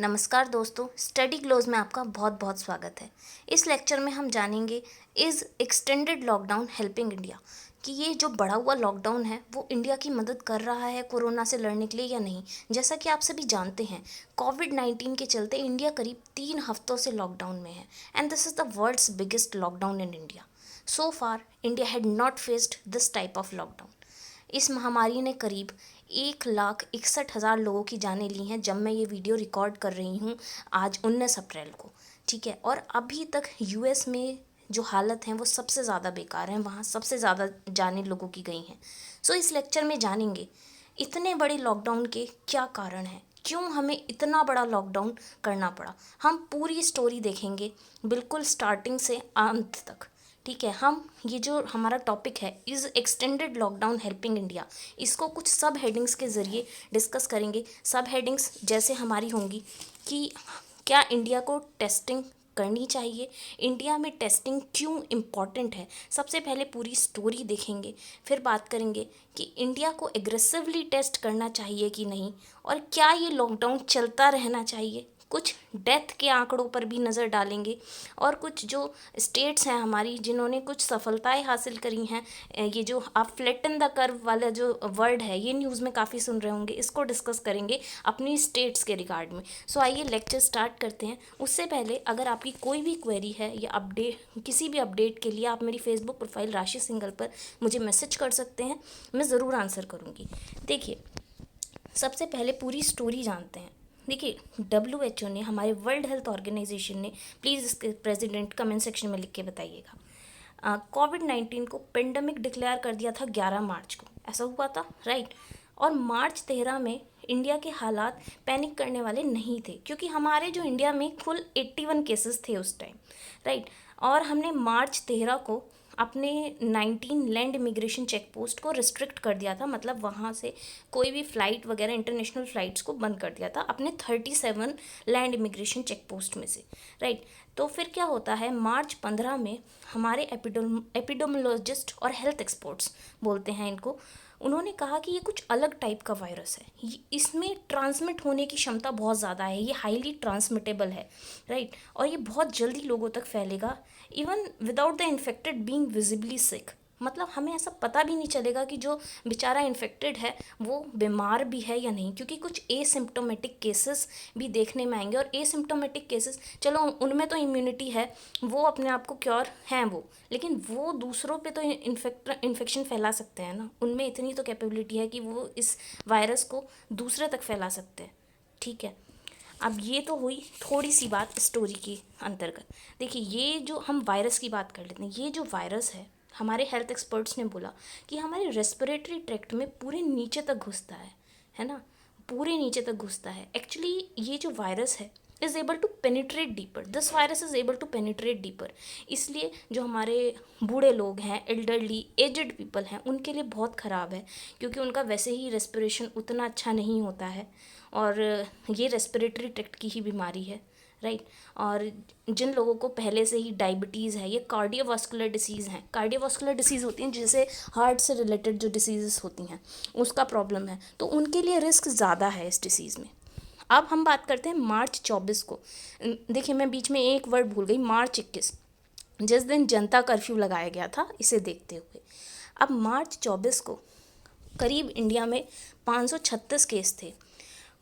नमस्कार दोस्तों, study glows में आपका बहुत बहुत स्वागत है। इस लेक्चर में हम जानेंगे is extended lockdown helping India, कि ये जो बढ़ा हुआ लॉकडाउन है वो इंडिया की मदद कर रहा है कोरोना से लड़ने के लिए या नहीं। जैसा कि आप सभी जानते हैं, कोविड-19 के चलते इंडिया करीब 3 हफ्तों से लॉकडाउन में है and this is the world's biggest lockdown in India. So far India had not faced this type of lockdown. इस महामारी ने करीब 1,61,000 लोगों की जानें ली हैं जब मैं ये वीडियो रिकॉर्ड कर रही हूँ आज 19 अप्रैल को। ठीक है, और अभी तक यूएस में जो हालत हैं वो सबसे ज़्यादा बेकार हैं, वहाँ सबसे ज़्यादा जानें लोगों की गई हैं। सो इस लेक्चर में जानेंगे इतने बड़े लॉकडाउन के क्या कारण हैं, क्यों हमें इतना बड़ा लॉकडाउन करना पड़ा। हम पूरी स्टोरी देखेंगे बिल्कुल स्टार्टिंग से अंत तक। ठीक है, हम ये जो हमारा टॉपिक है is extended lockdown helping India, इसको कुछ सब हेडिंग्स के ज़रिए डिस्कस करेंगे। सब हेडिंग्स जैसे हमारी होंगी कि क्या इंडिया को टेस्टिंग करनी चाहिए, इंडिया में टेस्टिंग क्यों इम्पॉर्टेंट है, सबसे पहले पूरी स्टोरी देखेंगे। फिर बात करेंगे कि इंडिया को एग्रेसिवली टेस्ट करना चाहिए कि नहीं, और क्या ये लॉकडाउन चलता रहना चाहिए। कुछ डेथ के आंकड़ों पर भी नज़र डालेंगे और कुछ जो स्टेट्स हैं हमारी जिन्होंने कुछ सफलताएं हासिल करी हैं। ये जो आप फ्लैटन द कर्व वाला जो वर्ड है ये न्यूज़ में काफ़ी सुन रहे होंगे, इसको डिस्कस करेंगे अपनी स्टेट्स के रिगार्ड में। सो आइए लेक्चर स्टार्ट करते हैं। उससे पहले अगर आपकी कोई भी क्वेरी है या अपडेट, किसी भी अपडेट के लिए आप मेरी फेसबुक प्रोफाइल राशि सिंघल पर मुझे मैसेज कर सकते हैं, मैं ज़रूर आंसर करूँगी। देखिए, सबसे पहले पूरी स्टोरी जानते हैं। देखिए, WHO ने, हमारे वर्ल्ड हेल्थ ऑर्गेनाइजेशन ने, प्लीज़ इसके प्रेसिडेंट कमेंट सेक्शन में लिख के बताइएगा, कोविड-19 को पेंडेमिक डिक्लेयर कर दिया था 11 मार्च को, ऐसा हुआ था राइट। और मार्च 13 में इंडिया के हालात पैनिक करने वाले नहीं थे, क्योंकि हमारे जो इंडिया में कुल 81 केसेस थे उस टाइम राइट। और हमने मार्च 13 को अपने 19 लैंड इमिग्रेशन चेक पोस्ट को रिस्ट्रिक्ट कर दिया था, मतलब वहाँ से कोई भी फ़्लाइट वगैरह इंटरनेशनल फ़्लाइट्स को बंद कर दिया था अपने 37 लैंड इमिग्रेशन चेक पोस्ट में से राइट। तो फिर क्या होता है, मार्च 15 में हमारे एपिडेमियोलॉजिस्ट और हेल्थ एक्सपर्ट्स बोलते हैं इनको, उन्होंने कहा कि ये कुछ अलग टाइप का वायरस है, इसमें ट्रांसमिट होने की क्षमता बहुत ज़्यादा है, ये हाईली ट्रांसमिटेबल है राइट, और ये बहुत जल्दी लोगों तक फैलेगा even without the infected being visibly sick. मतलब हमें ऐसा पता भी नहीं चलेगा कि जो बेचारा इन्फेक्टेड है वो बीमार भी है या नहीं, क्योंकि कुछ एसिम्प्टोमेटिक केसेस भी देखने में आएंगे। और एसिम्प्टोमेटिक केसेस, चलो उनमें तो इम्यूनिटी है, वो अपने आप को क्योर हैं वो, लेकिन वो दूसरों पे तो इन्फेक्शन फैला सकते हैं ना, उनमें इतनी तो कैपेबिलिटी है कि वो इस वायरस को दूसरे तक फैला सकते हैं। ठीक है, अब ये तो हुई थोड़ी सी बात स्टोरी के अंतर्गत। देखिए, ये जो हम वायरस की बात कर लेते हैं, ये जो वायरस है हमारे हेल्थ एक्सपर्ट्स ने बोला कि हमारे रेस्पिरेटरी ट्रैक्ट में पूरे नीचे तक घुसता है ना, पूरे नीचे तक घुसता है। एक्चुअली ये जो वायरस है is able to penetrate deeper, this virus is able to penetrate deeper. इसलिए जो हमारे बूढ़े लोग हैं, एल्डरली एजड पीपल हैं, उनके लिए बहुत ख़राब है, क्योंकि उनका वैसे ही रेस्पिरेशन उतना अच्छा नहीं होता है और ये रेस्पिरेटरी ट्रैक्ट की ही बीमारी है राइट। और जिन लोगों को पहले से ही डायबिटीज़ है, ये कार्डियोवास्कुलर डिसीज़ हैं, कार्डियोवास्कुलर डिसीज़ होती हैं जैसे हार्ट से रिलेटेड जो डिसीज़ होती हैं उसका प्रॉब्लम है, तो उनके लिए रिस्क ज़्यादा है इस डिसीज़ में। अब हम बात करते हैं मार्च 24 को। देखिए, मैं बीच में एक वर्ड भूल गई, मार्च 21, जिस दिन जनता कर्फ्यू लगाया गया था, इसे देखते हुए अब मार्च 24 को करीब इंडिया में 536 केस थे।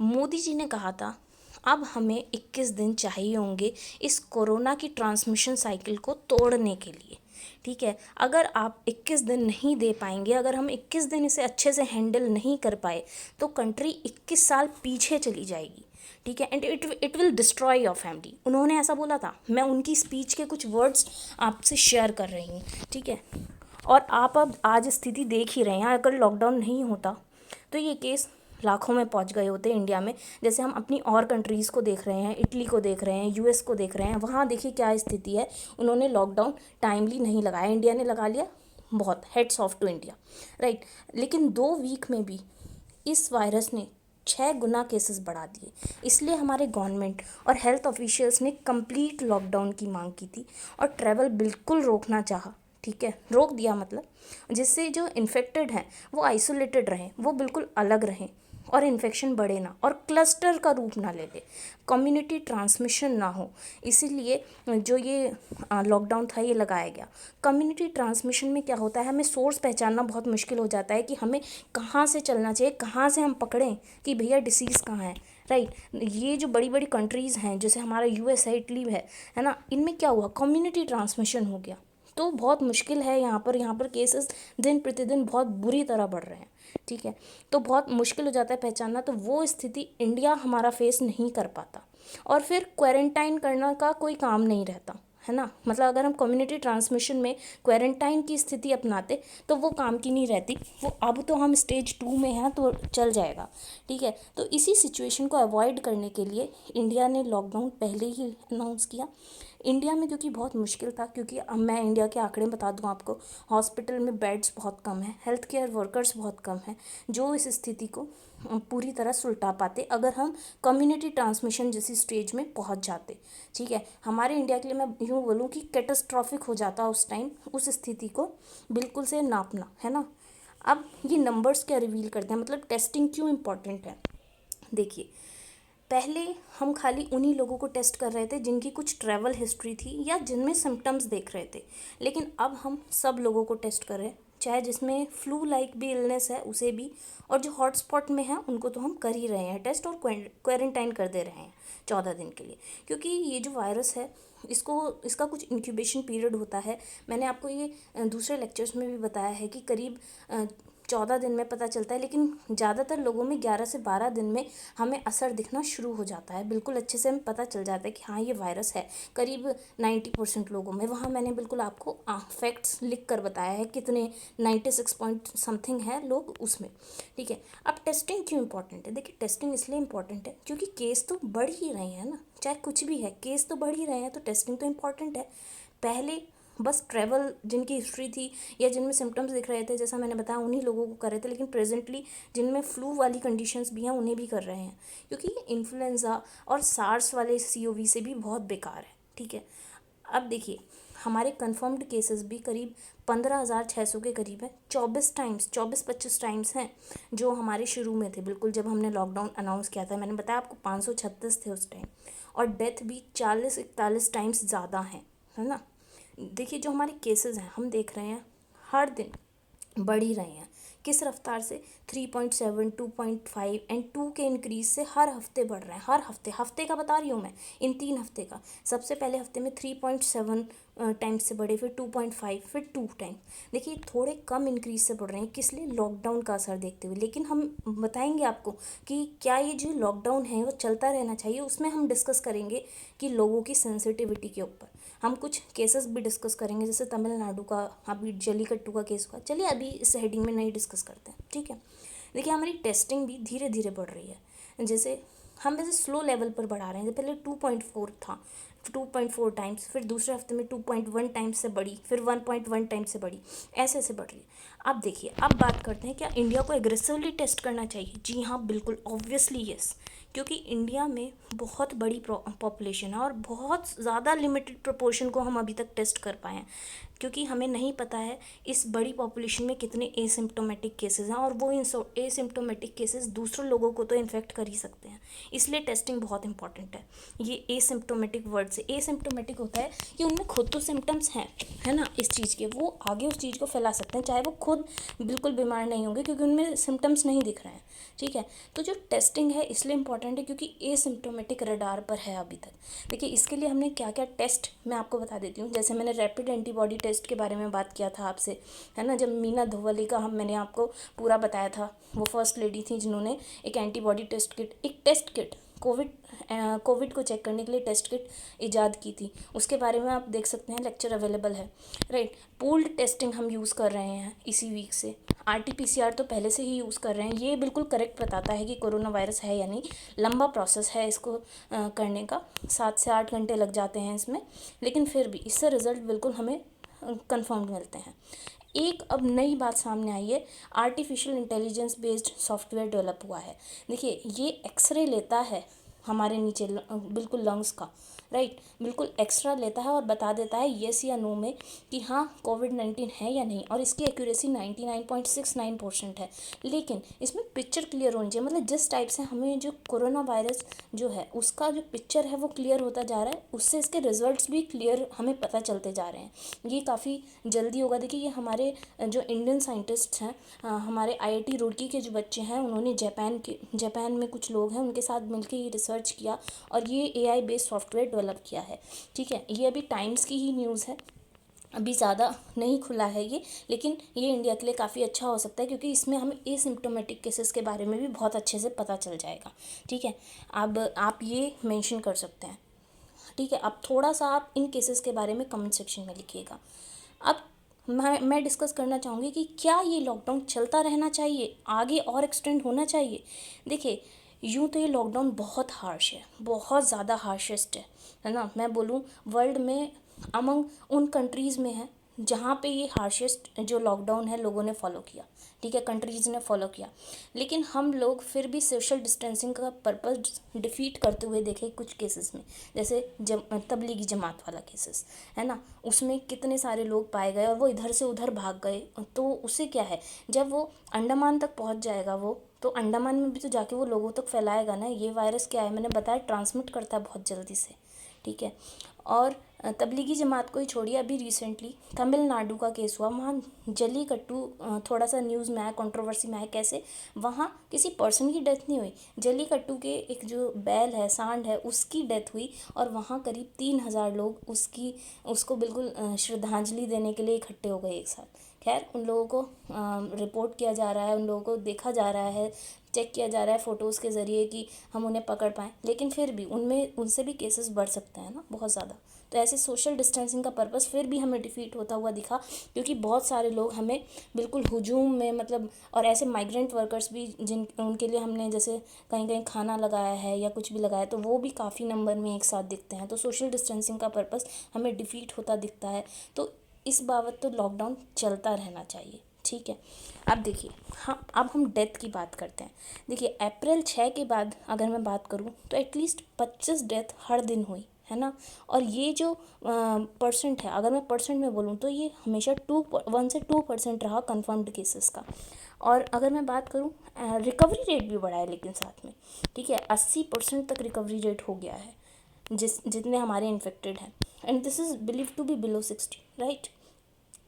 मोदी जी ने कहा था अब हमें 21 दिन चाहिए होंगे इस कोरोना की ट्रांसमिशन साइकिल को तोड़ने के लिए। ठीक है, अगर आप 21 दिन नहीं दे पाएंगे, अगर हम 21 दिन इसे अच्छे से हैंडल नहीं कर पाए, तो कंट्री 21 साल पीछे चली जाएगी। ठीक है, and it will destroy your family, उन्होंने ऐसा बोला था। मैं उनकी स्पीच के कुछ वर्ड्स आपसे शेयर कर रही हूँ। ठीक है, और आप अब आज स्थिति देख ही रहे हैं, अगर लॉकडाउन नहीं होता तो ये केस लाखों में पहुंच गए होते इंडिया में। जैसे हम अपनी और कंट्रीज़ को देख रहे हैं, इटली को देख रहे हैं, यूएस को देख रहे हैं, वहाँ देखिए क्या स्थिति है, उन्होंने लॉकडाउन टाइमली नहीं लगाया, इंडिया ने लगा लिया, बहुत hats off to India right. लेकिन 2 वीक में भी इस वायरस ने 6 गुना केसेस बढ़ा दिए। इसलिए हमारे गवर्नमेंट और हेल्थ ऑफिशियल्स ने कंप्लीट लॉकडाउन की मांग की थी और ट्रैवल बिल्कुल रोकना चाहा। ठीक है, रोक दिया, मतलब जिससे जो इन्फेक्टेड हैं वो आइसोलेटेड रहें, वो बिल्कुल अलग रहें। और इन्फेक्शन बढ़े ना और क्लस्टर का रूप ना ले ले, कम्युनिटी ट्रांसमिशन ना हो, इसीलिए जो ये लॉकडाउन था ये लगाया गया। कम्युनिटी ट्रांसमिशन में क्या होता है, हमें सोर्स पहचानना बहुत मुश्किल हो जाता है कि हमें कहाँ से चलना चाहिए, कहाँ से हम पकड़ें कि भैया डिसीज़ कहाँ है, राइट। ये जो बड़ी बड़ी कंट्रीज़ हैं जैसे हमारा यूएस है, इटली है ना, इनमें क्या हुआ, कम्युनिटी ट्रांसमिशन हो गया। तो बहुत मुश्किल है यहाँ पर केसेस दिन प्रतिदिन बहुत बुरी तरह बढ़ रहे हैं, ठीक है। तो बहुत मुश्किल हो जाता है पहचानना, तो वो स्थिति इंडिया हमारा फेस नहीं कर पाता। और फिर क्वारंटाइन करना का कोई काम नहीं रहता, है ना। मतलब अगर हम कम्युनिटी ट्रांसमिशन में क्वारंटाइन की स्थिति अपनाते तो वो काम की नहीं रहती। वो अब तो हम स्टेज 2 में हैं तो चल जाएगा, ठीक है। तो इसी सिचुएशन को अवॉइड करने के लिए इंडिया ने लॉकडाउन पहले ही अनाउंस किया। इंडिया में क्योंकि बहुत मुश्किल था, क्योंकि अब मैं इंडिया के आंकड़े बता दूं आपको, हॉस्पिटल में बेड्स बहुत कम है, हेल्थ केयर वर्कर्स बहुत कम हैं जो इस स्थिति को पूरी तरह सुलटा पाते अगर हम कम्युनिटी ट्रांसमिशन जैसी स्टेज में पहुंच जाते, ठीक है। हमारे इंडिया के लिए मैं यूँ बोलूँ कि कैटास्ट्रॉफिक हो जाता उस टाइम, उस स्थिति को बिल्कुल से नापना, है ना। अब ये नंबर्स क्या रिवील करते हैं, मतलब टेस्टिंग क्यों इम्पॉर्टेंट है। देखिए, पहले हम खाली उन्हीं लोगों को टेस्ट कर रहे थे जिनकी कुछ ट्रैवल हिस्ट्री थी या जिनमें सिम्टम्स देख रहे थे, लेकिन अब हम सब लोगों को टेस्ट कर रहे हैं, चाहे जिसमें फ्लू लाइक भी इलनेस है उसे भी, और जो हॉटस्पॉट में है उनको तो हम कर ही रहे हैं टेस्ट, और क्वारंटाइन कर दे रहे हैं 14 दिन के लिए। क्योंकि ये जो वायरस है इसका कुछ इंक्यूबेशन पीरियड होता है। मैंने आपको ये दूसरे लेक्चर्स में भी बताया है कि करीब 14 दिन में पता चलता है, लेकिन ज़्यादातर लोगों में 11 से 12 दिन में हमें असर दिखना शुरू हो जाता है। बिल्कुल अच्छे से हमें पता चल जाता है कि हाँ ये वायरस है, करीब 90% लोगों में। वहाँ मैंने बिल्कुल आपको फैक्ट्स लिख कर बताया है कितने, 96 पॉइंट समथिंग है लोग उसमें, ठीक है। अब टेस्टिंग क्यों इंपॉर्टेंट है, देखिए टेस्टिंग इसलिए इंपॉर्टेंट है क्योंकि केस तो बढ़ ही रहे हैं ना, चाहे कुछ भी है केस तो बढ़ ही रहे हैं, तो टेस्टिंग तो इम्पॉर्टेंट है। पहले बस ट्रैवल जिनकी हिस्ट्री थी या जिनमें सिम्टम्स दिख रहे थे, जैसा मैंने बताया, उन्हीं लोगों को कर रहे थे, लेकिन प्रेजेंटली जिनमें फ्लू वाली कंडीशंस भी हैं उन्हें भी कर रहे हैं, क्योंकि ये इन्फ्लुएंजा और सार्स वाले सीओवी से भी बहुत बेकार है, ठीक है। अब देखिए, हमारे कन्फर्म्ड केसेस भी करीब 15,600 के करीब है। 24-25 टाइम्स हैं जो हमारे शुरू में थे, बिल्कुल जब हमने लॉकडाउन अनाउंस किया था। मैंने बताया आपको 536 थे उस टाइम, और डेथ भी 40-41 टाइम्स ज़्यादा हैं, है ना। देखिए, जो हमारे केसेस हैं हम देख रहे हैं हर दिन बढ़ ही रहे हैं। किस रफ्तार से, 3.7, 2.5 एंड 2 के इंक्रीज से हर हफ्ते बढ़ रहे हैं। हर हफ्ते का बता रही हूँ मैं, इन 3 हफ्ते का। सबसे पहले हफ्ते में 3.7 टाइम्स से बढ़े, फिर 2.5, फिर 2 टाइम। देखिए, थोड़े कम इंक्रीज से बढ़ रहे हैं, किस लिए, लॉकडाउन का असर देखते हुए। लेकिन हम बताएंगे आपको कि क्या ये जो लॉकडाउन है वो चलता रहना चाहिए। उसमें हम डिस्कस करेंगे कि लोगों की सेंसिटिविटी के ऊपर हम कुछ केसेस भी डिस्कस करेंगे, जैसे तमिलनाडु का अभी जल्लीकट्टू का केस हुआ। चलिए अभी इस हेडिंग में नहीं डिस्कस करते हैं, ठीक है। देखिए, हमारी टेस्टिंग भी धीरे धीरे बढ़ रही है। जैसे हम वैसे स्लो लेवल पर बढ़ा रहे हैं। पहले 2.4 था, 2.4 टाइम्स, फिर दूसरे हफ्ते में 2.1 टाइम्स से बढ़ी, फिर 1.1 टाइम्स से बढ़ी, ऐसे ऐसे बढ़ रही है। अब देखिए, अब बात करते हैं क्या इंडिया को एग्रेसिवली टेस्ट करना चाहिए। जी हाँ, बिल्कुल, ऑब्वियसली यस। क्योंकि इंडिया में बहुत बड़ी पॉपुलेशन है और बहुत ज़्यादा लिमिटेड प्रोपोर्शन को हम अभी तक टेस्ट कर पाए हैं, क्योंकि हमें नहीं पता है इस बड़ी पॉपुलेशन में कितने एसिम्प्टोमेटिक केसेस हैं, और वो एसिम्प्टोमेटिक केसेस दूसरे लोगों को तो इन्फेक्ट कर ही सकते हैं। इसलिए टेस्टिंग बहुत इंपॉर्टेंट है। ये एसिम्प्टोमेटिक वर्ड से, एसिम्प्टोमेटिक होता है कि उनमें खुद तो सिम्टम्स हैं, है ना, इस चीज़ के, वो आगे उस चीज़ को फैला सकते हैं, चाहे वो खुद बिल्कुल बीमार नहीं होंगे क्योंकि उनमें सिम्टम्स नहीं दिख रहे हैं, ठीक है। तो जो टेस्टिंग है इसलिए इंपॉर्टेंट है क्योंकि एसिम्प्टोमेटिक रडार पर है अभी तक। देखिए, इसके लिए हमने क्या क्या टेस्ट, मैं आपको बता देती हूँ। जैसे मैंने रैपिड एंटीबॉडी टेस्ट के बारे में बात किया था आपसे, है ना, जब मीना धोवली का मैंने आपको पूरा बताया था। वो फर्स्ट लेडी थी जिन्होंने एक एंटीबॉडी टेस्ट किट, एक टेस्ट किट, कोविड को चेक करने के लिए टेस्ट किट इजाद की थी। उसके बारे में आप देख सकते हैं, लेक्चर अवेलेबल है, राइट। पूल्ड टेस्टिंग हम यूज़ कर रहे हैं इसी वीक से। RT-PCR तो पहले से ही यूज़ कर रहे हैं। ये बिल्कुल करेक्ट बताता है कि कोरोना वायरस है या नहीं। लंबा प्रोसेस है इसको करने का, 7 से 8 घंटे लग जाते हैं इसमें, लेकिन फिर भी इससे रिज़ल्ट बिल्कुल हमें कंफर्म मिलते हैं। एक अब नई बात सामने आई है, artificial intelligence based software develop हुआ है। देखिए, ये एक्सरे लेता है हमारे नीचे बिल्कुल लंग्स का, राइट, बिल्कुल एक्स्ट्रा लेता है और बता देता है येस या नो में कि हाँ कोविड-19 है या नहीं, और इसकी एक्यूरेसी 99.69% है। लेकिन इसमें पिक्चर क्लियर होनी चाहिए, मतलब जिस टाइप से हमें जो कोरोना वायरस जो है उसका जो पिक्चर है वो क्लियर होता जा रहा है, उससे इसके रिजल्ट्स भी क्लियर हमें पता चलते जा रहे हैं। ये काफ़ी जल्दी होगा। देखिए ये हमारे जो इंडियन साइंटिस्ट हैं, हमारे आईआईटी रुड़की के जो बच्चे हैं, उन्होंने जापान में कुछ लोग हैं उनके साथ मिलकर ये रिसर्च किया और ये एआई बेस्ड सॉफ्टवेयर डेवलप किया है। ठीक है, ये अभी टाइम्स की ही न्यूज़ है, अभी ज़्यादा नहीं खुला है ये, लेकिन ये इंडिया के लिए काफ़ी अच्छा हो सकता है क्योंकि इसमें हमें एसिम्प्टोमेटिक केसेस के बारे में भी बहुत अच्छे से पता चल जाएगा। ठीक है, अब आप ये मेंशन कर सकते हैं। ठीक है, अब थोड़ा सा आप इन केसेस के बारे में कमेंट सेक्शन में लिखिएगा। अब मैं डिस्कस करना चाहूँगी कि क्या ये लॉकडाउन चलता रहना चाहिए, आगे और एक्सटेंड होना चाहिए। देखिए यूँ तो ये लॉकडाउन बहुत हार्श है, बहुत ज़्यादा हार्शेस्ट है ना। मैं बोलूँ वर्ल्ड में अमंग उन कंट्रीज़ में है जहाँ पे ये हार्शेस्ट जो लॉकडाउन है लोगों ने फॉलो किया। ठीक है, कंट्रीज़ ने फॉलो किया, लेकिन हम लोग फिर भी सोशल डिस्टेंसिंग का पर्पस डिफीट करते हुए देखे कुछ केसेस में, जैसे तबलीगी जमात वाला केसेस है ना, उसमें कितने सारे लोग पाए गए और वो इधर से उधर भाग गए। तो उससे क्या है, जब वो अंडमान तक पहुंच जाएगा वो, तो अंडमान में भी तो जाके वो लोगों तक फैलाएगा ना। ये वायरस क्या है, मैंने बताया ट्रांसमिट करता है बहुत जल्दी से। ठीक है, और तबलीगी जमात को ही छोड़िए, अभी रिसेंटली तमिलनाडु का केस हुआ, वहाँ जल्लीकट्टू थोड़ा सा न्यूज़ में आया, कंट्रोवर्सी में आया। कैसे, वहाँ किसी पर्सन की डेथ नहीं हुई, जल्लीकट्टू के एक जो बैल है, सांड है, उसकी डेथ हुई और वहाँ करीब 3,000 लोग उसको बिल्कुल श्रद्धांजलि देने के लिए इकट्ठे हो गए एक साथ। खैर उन लोगों को रिपोर्ट किया जा रहा है, उन लोगों को देखा जा रहा है, चेक किया जा रहा है फ़ोटोज़ के ज़रिए कि हम उन्हें पकड़ पाएँ, लेकिन फिर भी उनसे भी केसेस बढ़ सकते हैं ना बहुत ज़्यादा। तो ऐसे सोशल डिस्टेंसिंग का पर्पस फिर भी हमें डिफीट होता हुआ दिखा, क्योंकि बहुत सारे लोग हमें बिल्कुल हुजूम में, मतलब, और ऐसे माइग्रेंट वर्कर्स भी जिन उनके लिए हमने जैसे कहीं कहीं खाना लगाया है या कुछ भी लगाया, तो वो भी काफ़ी नंबर में एक साथ दिखते हैं। तो सोशल डिस्टेंसिंग का पर्पस हमें डिफीट होता दिखता है। तो इस बाबत तो लॉकडाउन चलता रहना चाहिए। ठीक है, अब देखिए, हाँ अब हम डेथ की बात करते हैं। देखिए अप्रैल 6 के बाद अगर मैं बात करूँ तो एटलीस्ट 25 डेथ हर दिन हुई है ना। और ये जो परसेंट है, अगर मैं परसेंट में बोलूँ तो ये हमेशा 1 से 2% रहा कंफर्म्ड केसेस का। और अगर मैं बात करूँ रिकवरी रेट भी बढ़ा है लेकिन साथ में। ठीक है, 80% तक रिकवरी रेट हो गया है जितने हमारे इन्फेक्टेड हैं, and this is believe to be below 60, right.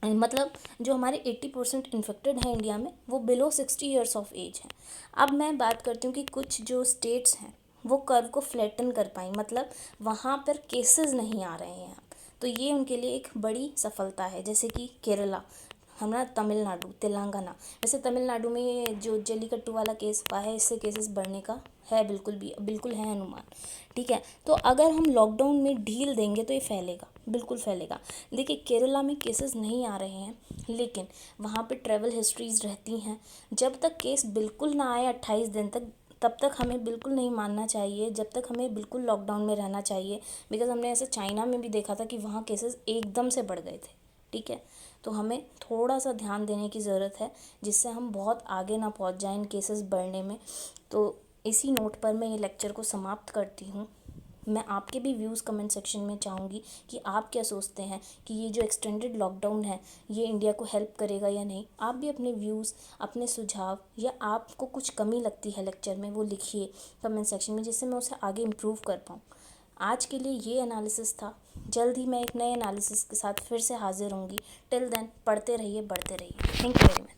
मतलब जो हमारे 80% इन्फेक्टेड हैं इंडिया में, वो बिलो 60 ईयर्स ऑफ एज हैं। अब मैं बात करती हूँ कि कुछ जो स्टेट्स हैं वो कर्व को फ्लैटन कर पाई, मतलब वहाँ पर केसेस नहीं आ रहे हैं। तो ये उनके लिए एक बड़ी सफलता है। जैसे कि केरला, हमारा तमिलनाडु, तेलंगाना। वैसे तमिलनाडु में ये जो जल्लीकट्टू वाला केस हुआ है, इससे केसेस बढ़ने का है, बिल्कुल है अनुमान। ठीक है, तो अगर हम लॉकडाउन में ढील देंगे तो ये फैलेगा, बिल्कुल फैलेगा। देखिए केरला में केसेस नहीं आ रहे हैं, लेकिन वहाँ पे ट्रैवल हिस्ट्रीज़ रहती हैं। जब तक केस बिल्कुल ना आए 28 दिन तक, तब तक हमें बिल्कुल नहीं मानना चाहिए, जब तक हमें बिल्कुल लॉकडाउन में रहना चाहिए। बिकॉज हमने ऐसे चाइना में भी देखा था कि वहाँ केसेस एकदम से बढ़ गए थे। ठीक है, तो हमें थोड़ा सा ध्यान देने की ज़रूरत है, जिससे हम बहुत आगे ना पहुँच जाएं इन केसेस बढ़ने में। तो इसी नोट पर मैं ये लेक्चर को समाप्त करती हूँ। मैं आपके भी व्यूज़ कमेंट सेक्शन में चाहूँगी कि आप क्या सोचते हैं कि ये जो एक्सटेंडेड लॉकडाउन है ये इंडिया को हेल्प करेगा या नहीं। आप भी अपने व्यूज़, अपने सुझाव, या आपको कुछ कमी लगती है लेक्चर में, वो लिखिए कमेंट सेक्शन में, जिससे मैं उसे आगे इम्प्रूव कर पाऊँ। आज के लिए ये एनालिसिस था। जल्द ही मैं एक नए एनालिसिस के साथ फिर से हाजिर होंगी। टिल देन पढ़ते रहिए, बढ़ते रहिए। Thank you very much.